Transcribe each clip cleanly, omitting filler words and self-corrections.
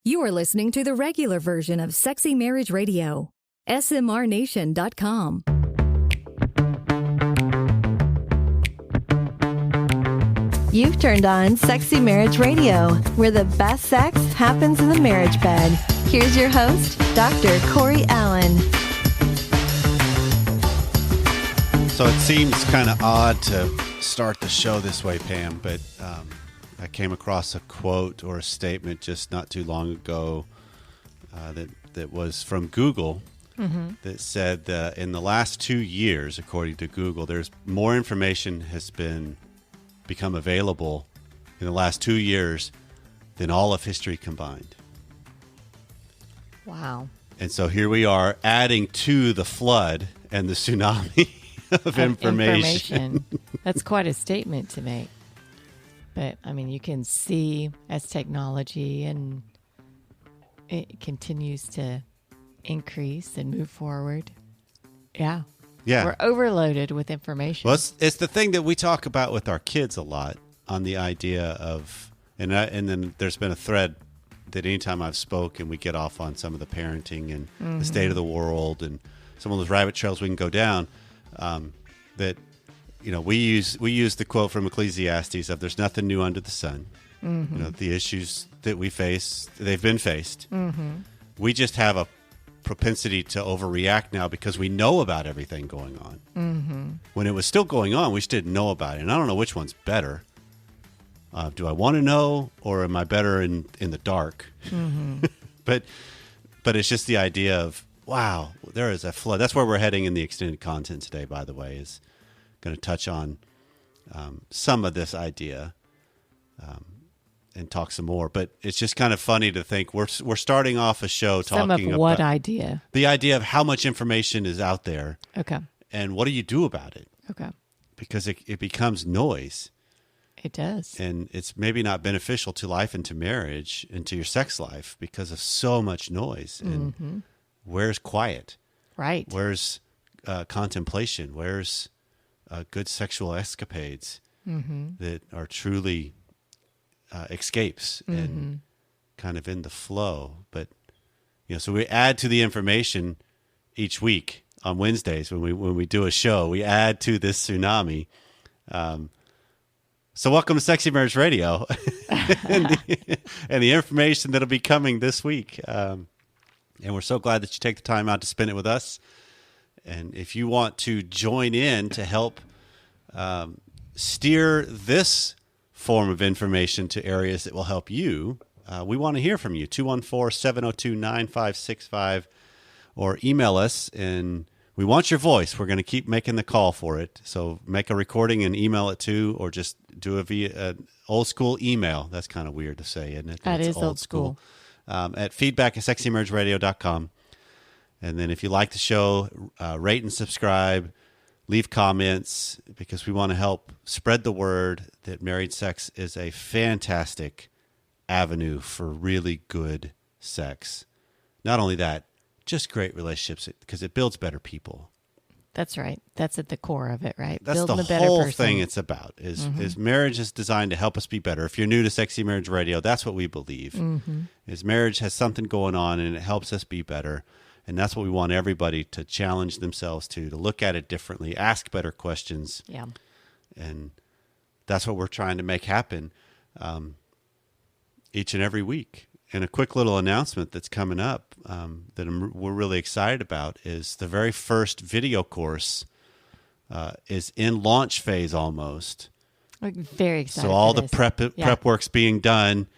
You are listening to the regular version of Sexy Marriage Radio. smrnation.com. You've turned on Sexy Marriage Radio, where the best sex happens in the marriage bed. Here's your host, Dr. Corey Allen. So it seems kind of odd to start the show this way, Pam, but I came across a quote or a statement just not too long ago that was from Google that said that in the last 2 years, according to Google, there's more information has become available in the last 2 years than all of history combined. Wow. And so here we are adding to the flood and the tsunami of information. That's quite a statement to make. But, I mean, you can see as technology and it continues to increase and move forward. Yeah. We're overloaded with information. Well, it's the thing that we talk about with our kids a lot on the idea of, and then there's been a thread that anytime I've spoken, we get off on some of the parenting and the state of the world and some of those rabbit trails we can go down. That, you know, we use the quote from Ecclesiastes of "There's nothing new under the sun." You know, the issues that we face, they've been faced. We just have a propensity to overreact now because we know about everything going on. When it was still going on, we just didn't know about it. And I don't know which one's better. Do I want to know, or am I better in the dark? But it's just the idea of, wow, there is a flood. That's where we're heading in the extended content today, by the way, is going to touch on some of this idea and talk some more. But it's just kind of funny to think we're starting off a show talking about... Some of what idea? The idea of how much information is out there. Okay. And what do you do about it? Okay. Because it becomes noise. It does. And it's maybe not beneficial to life and to marriage and to your sex life because of so much noise. And where's quiet? Right. Where's contemplation? Where's good sexual escapades that are truly escapes and kind of in the flow? But, you know, so we add to the information each week on Wednesdays when we do a show. We add to this tsunami. So welcome to Sexy Marriage Radio and the information that'll be coming this week. And we're so glad that you take the time out to spend it with us. And if you want to join in to help steer this form of information to areas that will help you, we want to hear from you. 214-702-9565 or email us, and we want your voice. We're going to keep making the call for it. So make a recording and email it to, or just do it via old school email. That's kind of weird to say, isn't it? That is old school. At feedback@sexymarriageradio.com. And then if you like the show, rate and subscribe, leave comments, because we want to help spread the word that married sex is a fantastic avenue for really good sex. Not only that, just great relationships, because it builds better people. That's right. That's at the core of it, right? That's Building the a better whole person. thing it's about, is marriage is designed to help us be better. If you're new to Sexy Marriage Radio, that's what we believe. Is marriage has something going on, and it helps us be better. And that's what we want everybody to challenge themselves to look at it differently, ask better questions. Yeah. And that's what we're trying to make happen each and every week. And a quick little announcement that's coming up that we're really excited about is the very first video course is in launch phase almost. I'm very excited. So all for the this. prep work's being done,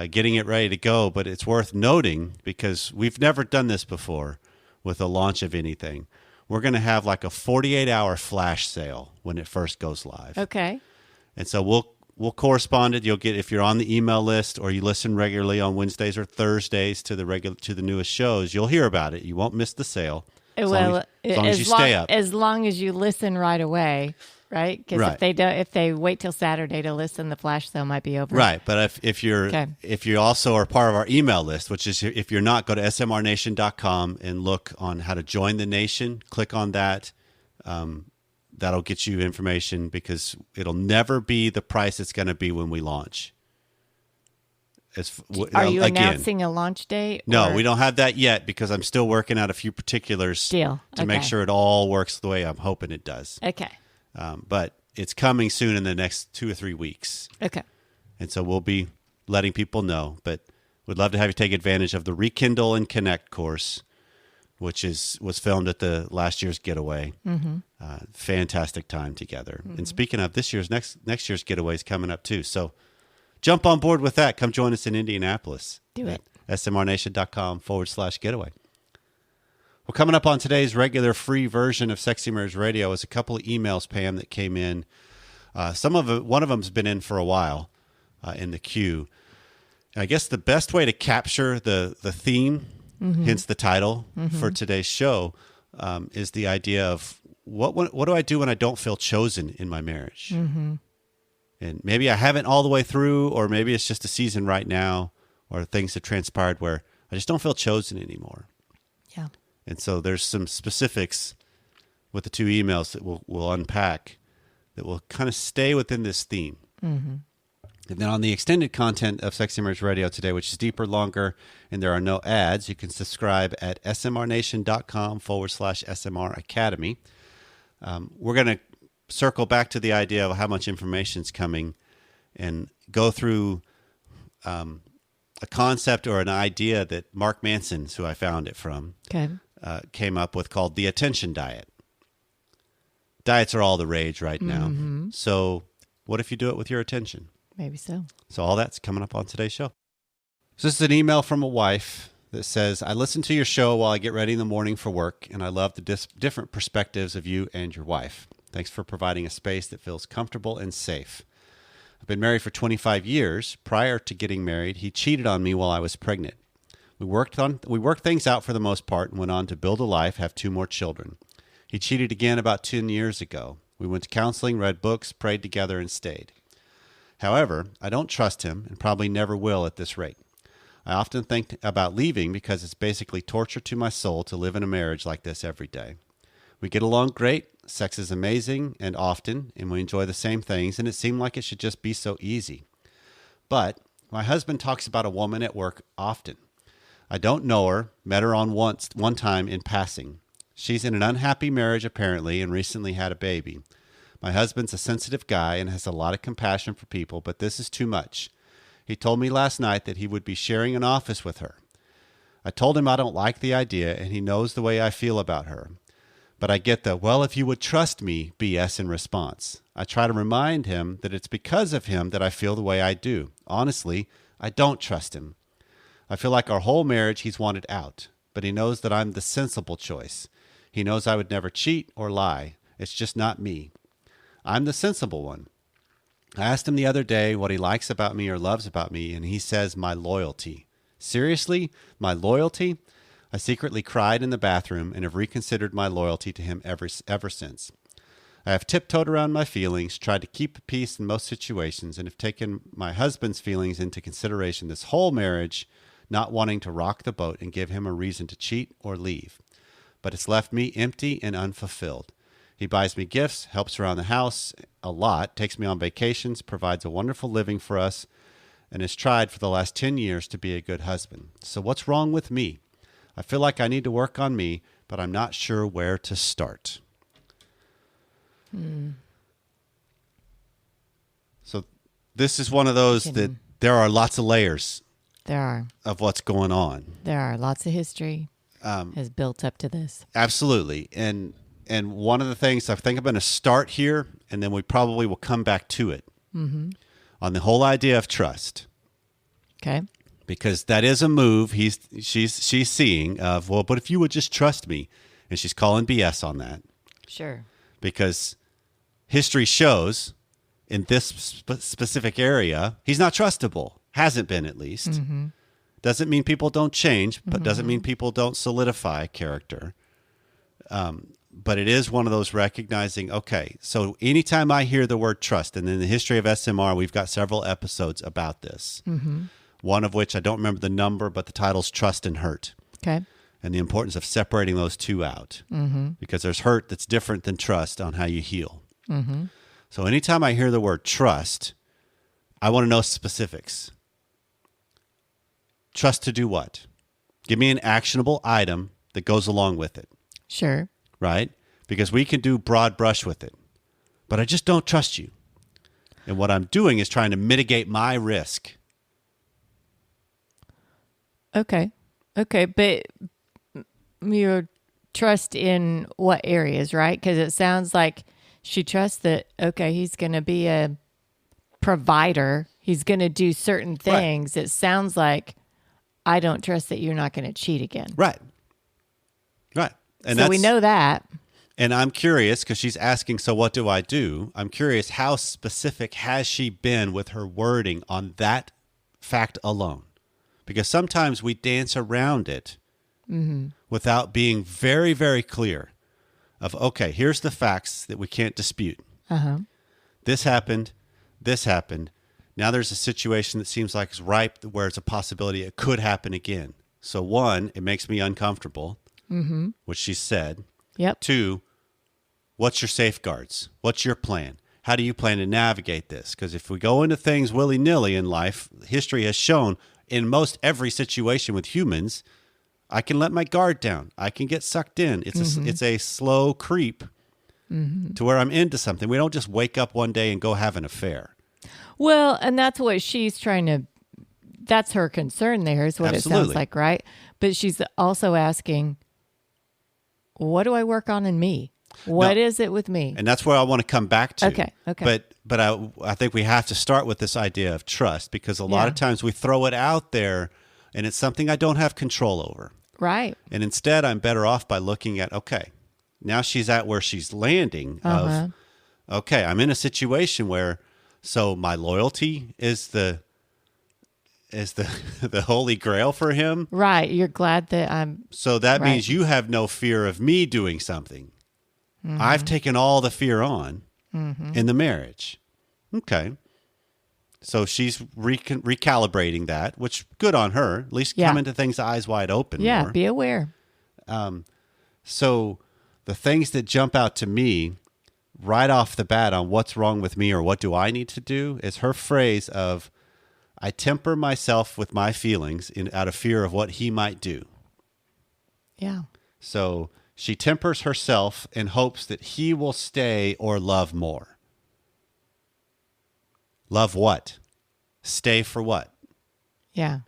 getting it ready to go. But it's worth noting, because we've never done this before with a launch of anything. We're going to have like a 48-hour flash sale when it first goes live. Okay. And so we'll correspond it. You'll get, if you're on the email list or you listen regularly on Wednesdays or Thursdays to the newest shows, you'll hear about it. You won't miss the sale. As long as you stay up. As long as you listen right away, right? Because if they wait till Saturday to listen, the flash sale might be over. Right, but if you also are part of our email list, which is, if you're not, go to smrnation.com and look on how to join the nation. Click on that. That'll get you information, because it'll never be the price it's going to be when we launch. Are you again, announcing a launch date? No, or- we don't have that yet because I'm still working out a few particulars Deal. to make Okay. sure it all works the way I'm hoping it does. Okay. But it's coming soon in the next 2 or 3 weeks. Okay. And so we'll be letting people know. But we'd love to have you take advantage of the Rekindle and Connect course, which was filmed at the last year's getaway. Fantastic time together. And speaking of this year's, next year's getaway is coming up too. So jump on board with that. Come join us in Indianapolis. Do it. smrnation.com/getaway. Well, coming up on today's regular free version of Sexy Marriage Radio is a couple of emails, Pam, that came in. One of them's been in for a while in the queue. And I guess the best way to capture the theme, hence the title for today's show, is the idea of what do I do when I don't feel chosen in my marriage? And maybe I haven't all the way through, or maybe it's just a season right now, or things have transpired where I just don't feel chosen anymore. Yeah. And so there's some specifics with the 2 emails that we'll unpack that will kind of stay within this theme. And then on the extended content of Sexy Marriage Radio today, which is deeper, longer, and there are no ads, you can subscribe at smrnation.com/SMR Academy. We're going to circle back to the idea of how much information is coming and go through a concept or an idea that Mark Manson, who I found it from, Okay. came up with called the attention diet. Diets are all the rage right now. So what if you do it with your attention? Maybe so. So all that's coming up on today's show. So this is an email from a wife that says, I listen to your show while I get ready in the morning for work, and I love the different perspectives of you and your wife. Thanks for providing a space that feels comfortable and safe. I've been married for 25 years. Prior to getting married, he cheated on me while I was pregnant. We worked things out for the most part and went on to build a life, have 2 more children. He cheated again about 10 years ago. We went to counseling, read books, prayed together, and stayed. However, I don't trust him and probably never will at this rate. I often think about leaving because it's basically torture to my soul to live in a marriage like this every day. We get along great, sex is amazing and often, and we enjoy the same things, and it seemed like it should just be so easy. But my husband talks about a woman at work often. I don't know her, met her on one time in passing. She's in an unhappy marriage apparently and recently had a baby. My husband's a sensitive guy and has a lot of compassion for people, but this is too much. He told me last night that he would be sharing an office with her. I told him I don't like the idea, and he knows the way I feel about her. But I get the, well, if you would trust me, BS in response. I try to remind him that it's because of him that I feel the way I do. Honestly, I don't trust him. I feel like our whole marriage he's wanted out, but he knows that I'm the sensible choice. He knows I would never cheat or lie. It's just not me. I'm the sensible one. I asked him the other day what he likes about me or loves about me, and he says my loyalty. Seriously? My loyalty? I secretly cried in the bathroom and have reconsidered my loyalty to him ever since. I have tiptoed around my feelings, tried to keep peace in most situations, and have taken my husband's feelings into consideration this whole marriage, not wanting to rock the boat and give him a reason to cheat or leave. But it's left me empty and unfulfilled. He buys me gifts, helps around the house a lot, takes me on vacations, provides a wonderful living for us, and has tried for the last 10 years to be a good husband. So what's wrong with me? I feel like I need to work on me, but I'm not sure where to start. So this is one of those that there are lots of layers There are. of what's going on. There are. Lots of history has built up to this. Absolutely. And one of the things I think I'm going to start here, and then we probably will come back to it, on the whole idea of trust. Okay. Because that is a move she's seeing of, well, but if you would just trust me. And she's calling BS on that. Sure. Because history shows in this specific area, he's not trustable. Hasn't been, at least. Doesn't mean people don't change, but doesn't mean people don't solidify character. But it is one of those recognizing, okay, so anytime I hear the word trust, and in the history of SMR, we've got several episodes about this. One of which I don't remember the number, but the title's Trust and Hurt. Okay. And the importance of separating those two out. Because there's hurt that's different than trust on how you heal. So anytime I hear the word trust, I want to know specifics. Trust to do what? Give me an actionable item that goes along with it, Sure. right? Because we can do broad brush with it, but I just don't trust you. And what I'm doing is trying to mitigate my risk. Okay. Okay. But your trust in what areas, right? Because it sounds like she trusts that, okay, he's going to be a provider. He's going to do certain things. It sounds like I don't trust that you're not going to cheat again. Right. Right. And so we know that. And I'm curious because she's asking, so what do I do? I'm curious, how specific has she been with her wording on that fact alone? Because sometimes we dance around it without being very, very clear of, okay, here's the facts that we can't dispute. This happened. This happened. Now there's a situation that seems like it's ripe where it's a possibility it could happen again. So one, it makes me uncomfortable, which she said. Yep. 2, what's your safeguards? What's your plan? How do you plan to navigate this? Because if we go into things willy-nilly in life, history has shown in most every situation with humans, I can let my guard down. I can get sucked in. It's a slow creep to where I'm into something. We don't just wake up one day and go have an affair. Well, and that's what she's trying to, that's her concern there is what it Absolutely. sounds like, right? But she's also asking, what do I work on in me? What is it with me? And that's where I want to come back to. Okay. But I think we have to start with this idea of trust because a lot of times we throw it out there and it's something I don't have control over. Right. And instead, I'm better off by looking at, okay, now she's at where she's landing of, okay, I'm in a situation where, so my loyalty is the the holy grail for him. Right. You're glad that I'm. So that means you have no fear of me doing something. I've taken all the fear on in the marriage. Okay. So she's recalibrating that, which good on her. At least come into things eyes wide open. Yeah, more. be aware. So the things that jump out to me right off the bat on what's wrong with me or what do I need to do is her phrase of, I temper myself with my feelings out of fear of what he might do. Yeah. So she tempers herself in hopes that he will stay or love more. Love what? Stay for what? Yeah.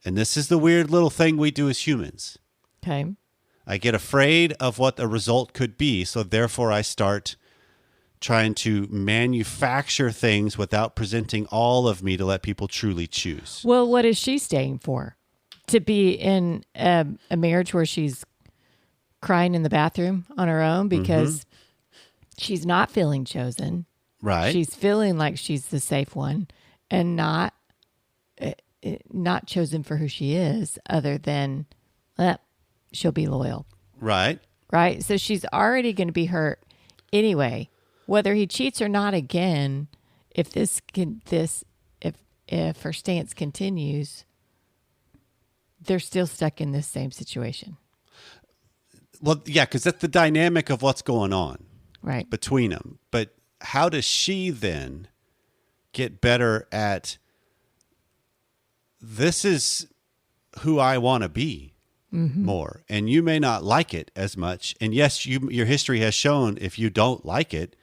And this is the weird little thing we do as humans. Okay. I get afraid of what the result could be, so therefore I start trying to manufacture things without presenting all of me to let people truly choose. Well, what is she staying for? To be in a marriage where she's crying in the bathroom on her own because she's not feeling chosen. Right. She's feeling like she's the safe one and not chosen for who she is other than she'll be loyal. Right. Right. So she's already going to be hurt anyway, whether he cheats or not again. If if her stance continues, they're still stuck in this same situation. Well, yeah, because that's the dynamic of what's going on Right. between them. But how does she then get better at, this is who I want to be more? And you may not like it as much. And yes, your history has shown if you don't like it,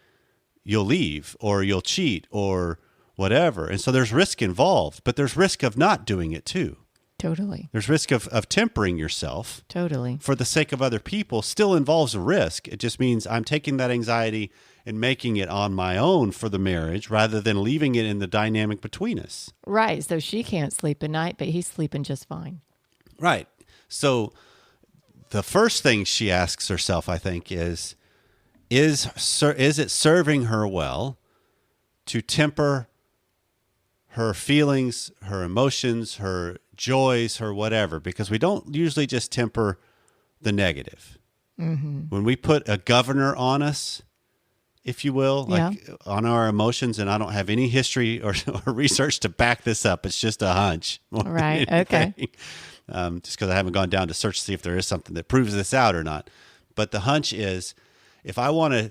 you'll leave or you'll cheat or whatever. And so there's risk involved, but there's risk of not doing it too. Totally. There's risk of tempering yourself. Totally. For the sake of other people still involves a risk. It just means I'm taking that anxiety and making it on my own for the marriage rather than leaving it in the dynamic between us. Right. So she can't sleep at night, but he's sleeping just fine. Right. So the first thing she asks herself, I think, is it serving her well to temper her feelings, her emotions, her joys, her whatever? Because we don't usually just temper the negative. When we put a governor on us, if you will, like on our emotions, and I don't have any history or research to back this up. It's just a hunch. Right. Okay. Just because I haven't gone down to search to see if there is something that proves this out or not. But the hunch is, if I want to,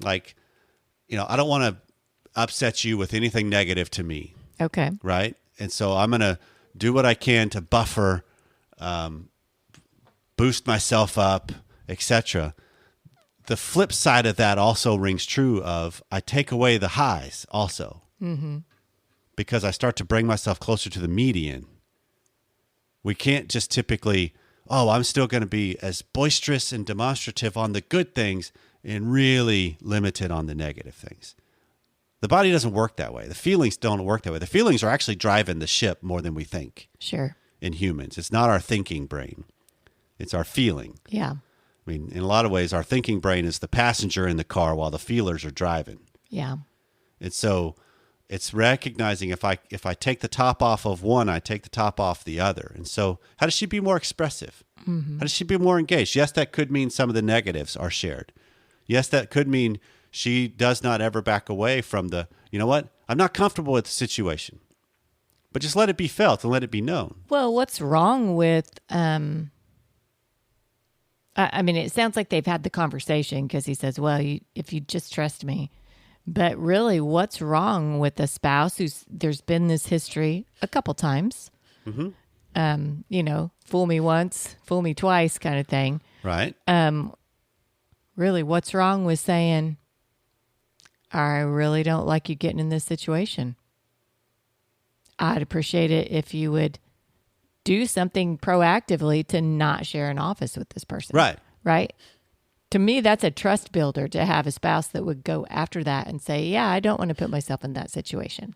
I don't want to upset you with anything negative to me. Okay. Right. And so I'm going to do what I can to buffer, boost myself up, etc. The flip side of that also rings true of I take away the highs also, because I start to bring myself closer to the median. We can't just typically, I'm still going to be as boisterous and demonstrative on the good things and really limited on the negative things. The body doesn't work that way. The feelings don't work that way. The feelings are actually driving the ship more than we think. Sure. In humans. It's not our thinking brain. It's our feeling. Yeah. I mean, in a lot of ways, our thinking brain is the passenger in the car while the feelers are driving. Yeah. And so it's recognizing if I take the top off of one, I take the top off the other. And so how does she be more expressive? How does she be more engaged? Yes, that could mean some of the negatives are shared. Yes, that could mean she does not ever back away from the, you know what? I'm not comfortable with the situation. But just let it be felt and let it be known. Well, what's wrong with, I mean, it sounds like they've had the conversation because he says, well, if you just trust me. But really, what's wrong with a spouse there's been this history a couple times, fool me once, fool me twice kind of thing. Right. Really, what's wrong with saying, I really don't like you getting in this situation. I'd appreciate it if you would do something proactively to not share an office with this person. Right. Right? To me, that's a trust builder to have a spouse that would go after that and say, yeah, I don't want to put myself in that situation.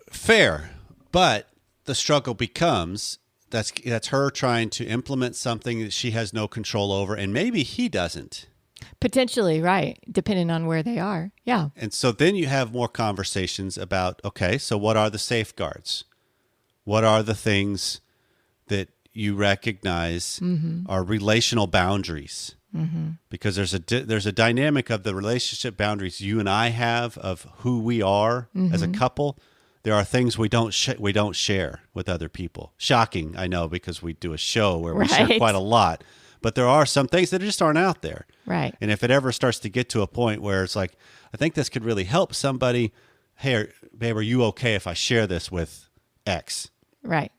Fair. But the struggle becomes that's her trying to implement something that she has no control over, and maybe he doesn't. Potentially, right, depending on where they are. Yeah. And so then you have more conversations about, okay, so what are the safeguards? What are the things that you recognize are relational boundaries? Because there's a dynamic of the relationship boundaries you and I have of who we are as a couple. There are things we don't share with other people. Shocking, I know, because we do a show where we share quite a lot. But there are some things that just aren't out there. Right. And if it ever starts to get to a point where it's like, I think this could really help somebody. Hey, babe, are you okay if I share this with X? Right.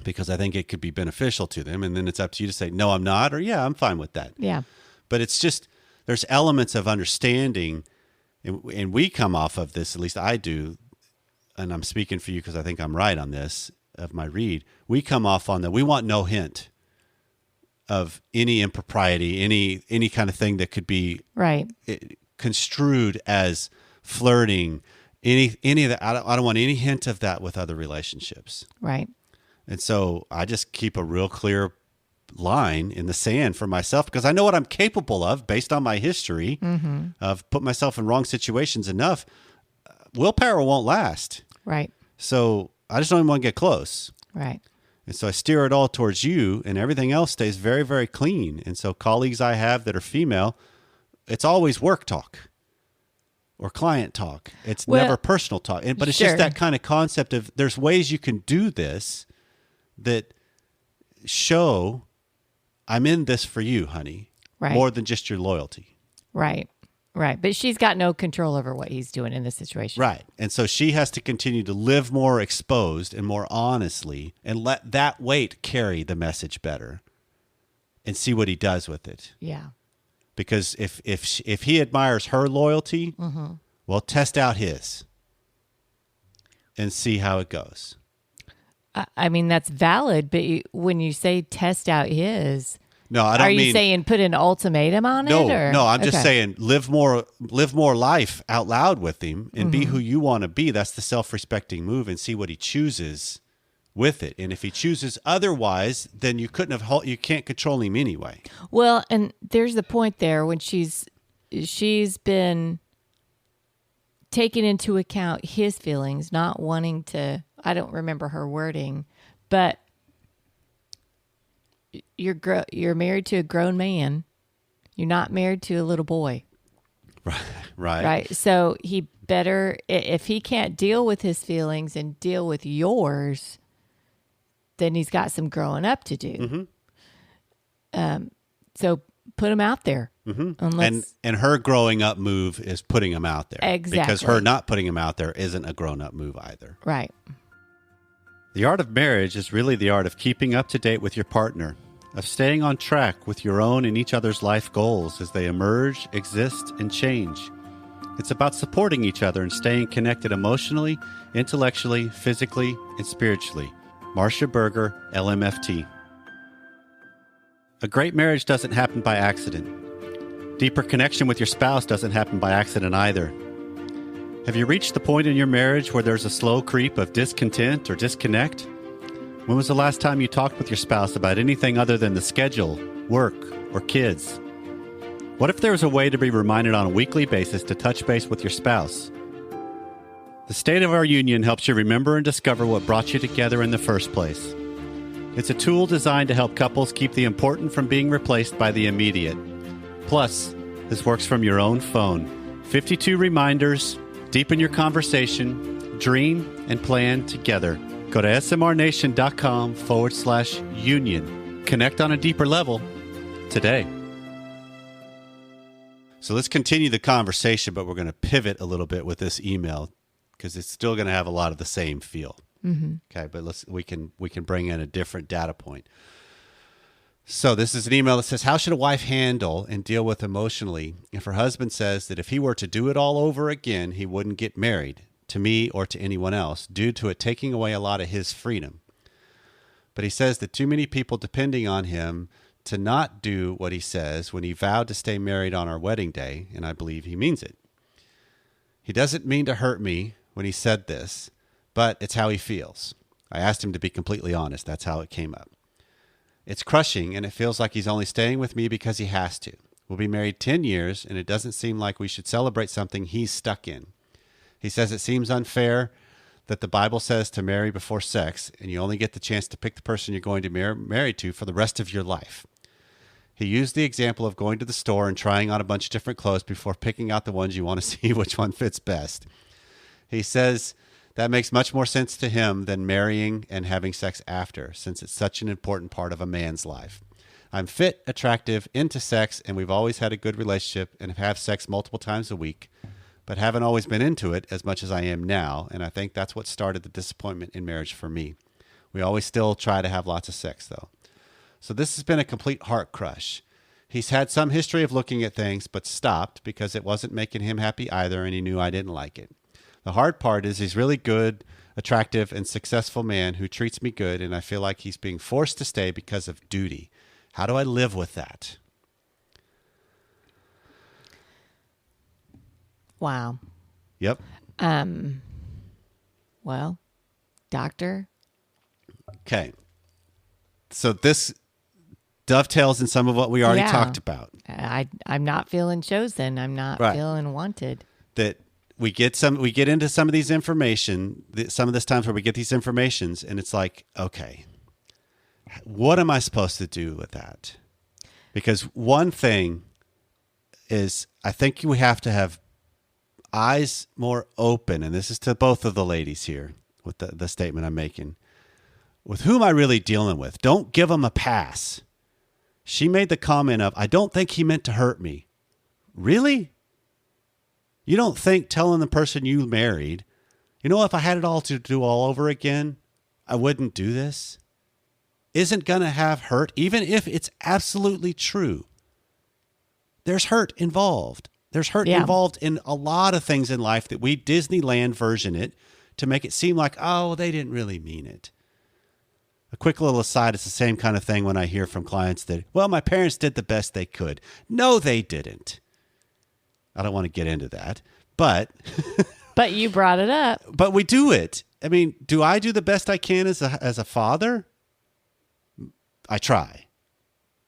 Because I think it could be beneficial to them. And then it's up to you to say, no, I'm not, or yeah, I'm fine with that. Yeah. But it's just, there's elements of understanding. And we come off of this, at least I do, and I'm speaking for you because I think I'm right on this, of my read. We come off on that. We want no hint of any impropriety, any kind of thing that could be right construed as flirting, any of that. I don't want any hint of that with other relationships. Right. And so I just keep a real clear line in the sand for myself because I know what I'm capable of based on my history of putting myself in wrong situations enough. Willpower won't last. Right. So I just don't even want to get close. Right. And so I steer it all towards you, and everything else stays very, very clean. And so colleagues I have that are female, it's always work talk or client talk. It's never personal talk. But it's just that kind of concept of there's ways you can do this that show I'm in this for you, honey, more than just your loyalty. Right. Right. But she's got no control over what he's doing in this situation. Right. And so she has to continue to live more exposed and more honestly and let that weight carry the message better and see what he does with it. Yeah. Because if he admires her loyalty, well, test out his and see how it goes. I mean, that's valid. But when you say test out his... No, I don't mean... Are you saying put an ultimatum on it? No, I'm just saying live more life out loud with him and be who you want to be. That's the self-respecting move, and see what he chooses with it. And if he chooses otherwise, then you can't control him anyway. Well, and there's the point there when she's been taking into account his feelings, not wanting to, I don't remember her wording, but you're married to a grown man. You're not married to a little boy. Right. So he better, if he can't deal with his feelings and deal with yours, then he's got some growing up to do. So put him out there. And her growing up move is putting him out there. Exactly. Because her not putting him out there isn't a grown up move either. Right. The art of marriage is really the art of keeping up to date with your partner, of staying on track with your own and each other's life goals as they emerge, exist, and change. It's about supporting each other and staying connected emotionally, intellectually, physically, and spiritually. Marcia Berger, LMFT. A great marriage doesn't happen by accident. Deeper connection with your spouse doesn't happen by accident either. Have you reached the point in your marriage where there's a slow creep of discontent or disconnect? When was the last time you talked with your spouse about anything other than the schedule, work, or kids? What if there was a way to be reminded on a weekly basis to touch base with your spouse? The State of Our Union helps you remember and discover what brought you together in the first place. It's a tool designed to help couples keep the important from being replaced by the immediate. Plus, this works from your own phone. 52 reminders. Deepen your conversation, dream, and plan together. Go to smrnation.com/union. Connect on a deeper level today. So let's continue the conversation, but we're going to pivot a little bit with this email because it's still going to have a lot of the same feel. Mm-hmm. Okay, but we can bring in a different data point. So this is an email that says, how should a wife handle and deal with emotionally if her husband says that if he were to do it all over again, he wouldn't get married to me or to anyone else due to it taking away a lot of his freedom? But he says that too many people depending on him to not do what he says when he vowed to stay married on our wedding day, and I believe he means it. He doesn't mean to hurt me when he said this, but it's how he feels. I asked him to be completely honest. That's how it came up. It's crushing, and it feels like he's only staying with me because he has to. We'll be married 10 years, and it doesn't seem like we should celebrate something he's stuck in. He says it seems unfair that the Bible says to marry before sex, and you only get the chance to pick the person you're going to be married to for the rest of your life. He used the example of going to the store and trying on a bunch of different clothes before picking out the ones you want to see which one fits best. He says that makes much more sense to him than marrying and having sex after, since it's such an important part of a man's life. I'm fit, attractive, into sex, and we've always had a good relationship and have sex multiple times a week, but haven't always been into it as much as I am now, and I think that's what started the disappointment in marriage for me. We always still try to have lots of sex, though. So this has been a complete heart crush. He's had some history of looking at things, but stopped because it wasn't making him happy either, and he knew I didn't like it. The hard part is he's really good, attractive, and successful man who treats me good, and I feel like he's being forced to stay because of duty. How do I live with that? Wow. Yep. Well, doctor. Okay. So this dovetails in some of what we already talked about. I'm not feeling chosen. I'm not feeling wanted. That we get into some of these information, some of this times where we get these informations, and it's like, okay, what am I supposed to do with that? Because one thing is, I think we have to have eyes more open, and this is to both of the ladies here with the statement I'm making. With whom am I really dealing with? Don't give them a pass. She made the comment of, I don't think he meant to hurt me. Really? You don't think telling the person you married, you know, if I had it all to do all over again, I wouldn't do this? Isn't going to have hurt, even if it's absolutely true. There's hurt involved. There's hurt involved in a lot of things in life that we Disneyland version it to make it seem like, oh, they didn't really mean it. A quick little aside, it's the same kind of thing when I hear from clients that, well, my parents did the best they could. No, they didn't. I don't want to get into that, but... But you brought it up. But we do it. I mean, do I do the best I can as a father? I try.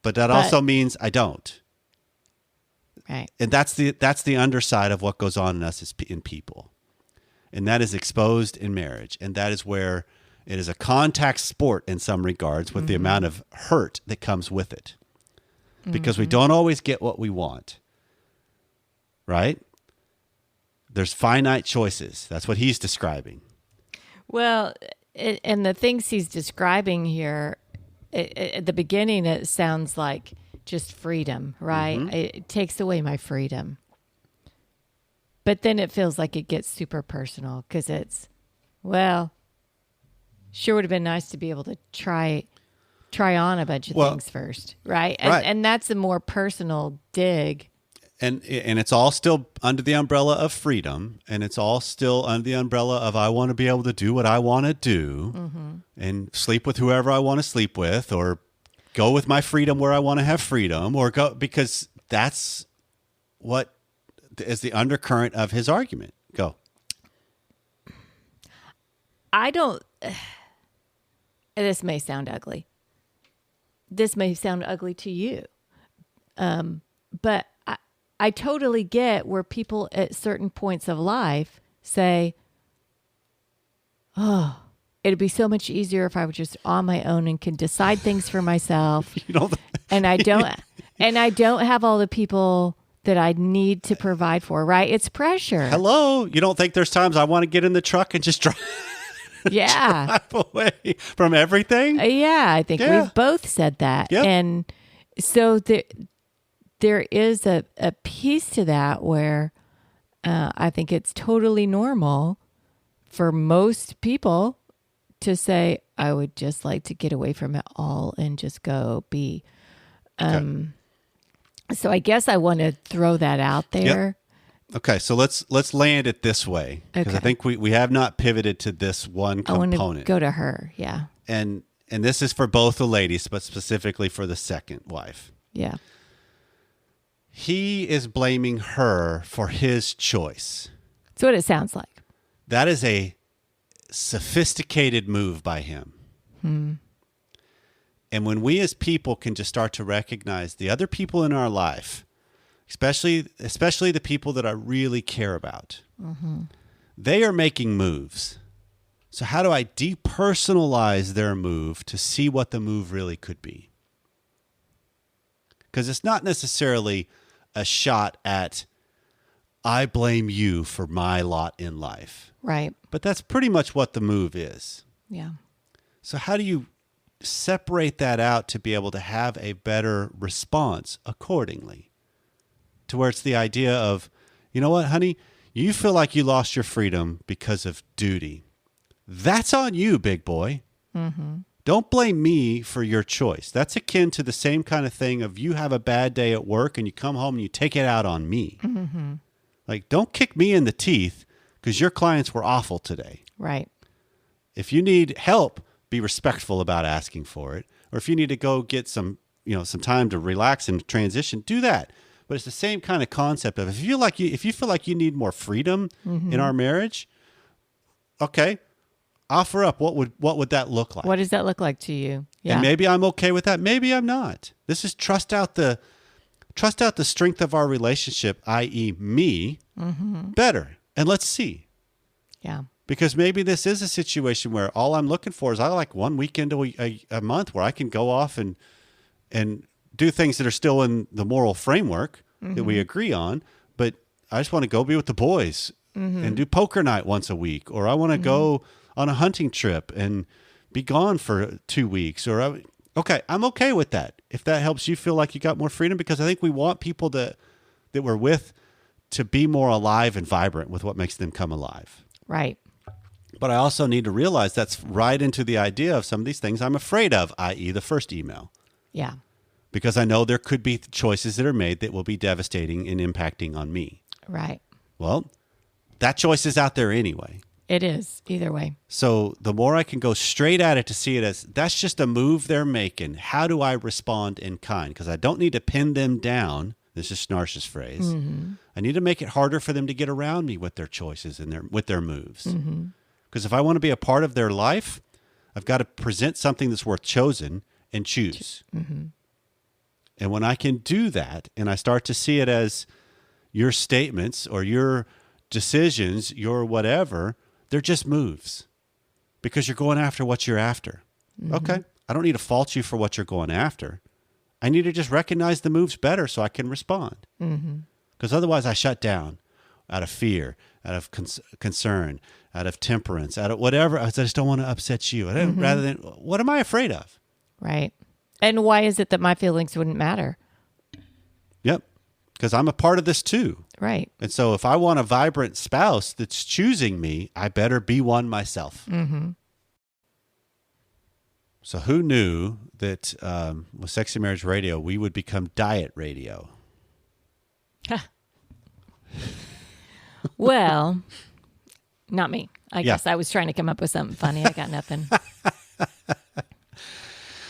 But that also means I don't. Right. And that's the underside of what goes on in us as in people. And that is exposed in marriage. And that is where it is a contact sport in some regards with the amount of hurt that comes with it. Because we don't always get what we want. Right? There's finite choices. That's what he's describing. Well, and the things he's describing here, at the beginning, it sounds like just freedom, right? It takes away my freedom. But then it feels like it gets super personal because it's, well, Sure would have been nice to be able to try on a bunch of things first, right? And that's a more personal dig. And it's all still under the umbrella of freedom, and it's all still under the umbrella of I want to be able to do what I want to do and sleep with whoever I want to sleep with, or go with my freedom where I want to have freedom, or go, because that's what is the undercurrent of his argument. Go. I don't, this may sound ugly. This may sound ugly to you. But I totally get where people at certain points of life say, oh, it'd be so much easier if I were just on my own and can decide things for myself. And I don't have all the people that I need to provide for, right? It's pressure. Hello. You don't think there's times I want to get in the truck and just drive? Drive away from everything? Yeah, I think we've both said that. Yep. And so there is a piece to that where I think it's totally normal for most people to say, I would just like to get away from it all and just go be. So I guess I want to throw that out there. Yep. Okay, so let's land it this way, because I think we have not pivoted to this one component. I want to go to her, yeah. And this is for both the ladies, but specifically for the second wife. Yeah. He is blaming her for his choice. That's what it sounds like. That is a sophisticated move by him. And when we as people can just start to recognize the other people in our life, especially the people that I really care about, they are making moves. So how do I depersonalize their move to see what the move really could be? Because it's not necessarily a shot at, I blame you for my lot in life. Right. But that's pretty much what the move is. Yeah. So how do you separate that out to be able to have a better response accordingly? To where it's the idea of, you know what, honey, you feel like you lost your freedom because of duty. That's on you, big boy. Don't blame me for your choice. That's akin to the same kind of thing of you have a bad day at work and you come home and you take it out on me. Like, don't kick me in the teeth because your clients were awful today. Right. If you need help, be respectful about asking for it. Or if you need to go get some time to relax and transition, do that. But it's the same kind of concept of if you feel like you need more freedom in our marriage, okay, offer up what would that look like? What does that look like to you? Yeah. And maybe I'm okay with that. Maybe I'm not. This is trust out the strength of our relationship, i.e. me, better. And let's see. Yeah. Because maybe this is a situation where all I'm looking for is I like one weekend a month where I can go off and do things that are still in the moral framework that we agree on, but I just want to go be with the boys and do poker night once a week, or I want to go on a hunting trip and be gone for 2 weeks, okay, I'm okay with that. If that helps you feel like you got more freedom, because I think we want people that we're with to be more alive and vibrant with what makes them come alive. Right. But I also need to realize that's right into the idea of some of these things I'm afraid of, i.e. the first email. Yeah. Because I know there could be choices that are made that will be devastating and impacting on me. Right. Well, that choice is out there anyway. It is, either way. So the more I can go straight at it to see it as, that's just a move they're making. How do I respond in kind? Because I don't need to pin them down. This is Schnarch's phrase. I need to make it harder for them to get around me with their choices and with their moves. Because if I want to be a part of their life, I've got to present something that's worth choosing and choose. And when I can do that, and I start to see it as your statements or your decisions, your whatever, they're just moves because you're going after what you're after. Okay. I don't need to fault you for what you're going after. I need to just recognize the moves better so I can respond. Because otherwise I shut down out of fear, out of concern, out of temperance, out of whatever. I just don't want to upset you. Rather than, what am I afraid of? Right. And why is it that my feelings wouldn't matter? Yep. Because I'm a part of this too. Right. And so if I want a vibrant spouse that's choosing me, I better be one myself. So who knew that with Sexy Marriage Radio, we would become diet radio? Well, not me. I Yeah. guess I was trying to come up with something funny. I got nothing.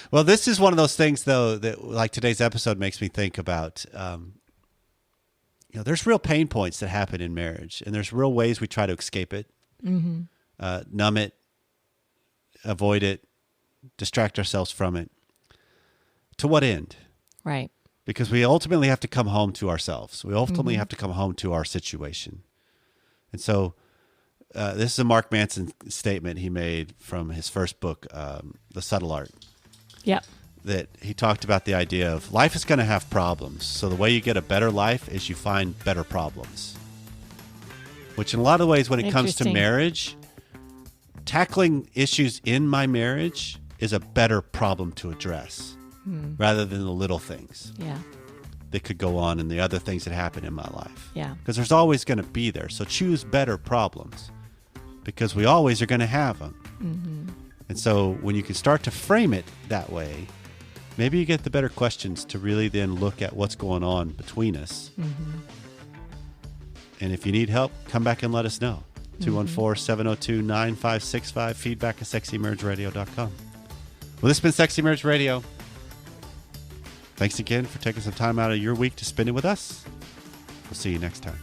Well, this is one of those things, though, that like today's episode makes me think about. There's real pain points that happen in marriage, and there's real ways we try to escape it, numb it, avoid it, distract ourselves from it. To what end? Right. Because we ultimately have to come home to ourselves. We ultimately have to come home to our situation. And so this is a Mark Manson statement he made from his first book, The Subtle Art, Yep. that he talked about the idea of life is going to have problems. So the way you get a better life is you find better problems. Which in a lot of ways, when it comes to Interesting. marriage, tackling issues in my marriage is a better problem to address rather than the little things Yeah. that could go on and the other things that happen in my life. Yeah. Because there's always going to be there. So choose better problems because we always are going to have them. And so when you can start to frame it that way, maybe you get the better questions to really then look at what's going on between us. And if you need help, come back and let us know. 214-702-9565, feedback at sexymarriageradio.com. Well, this has been Sexy Marriage Radio. Thanks again for taking some time out of your week to spend it with us. We'll see you next time.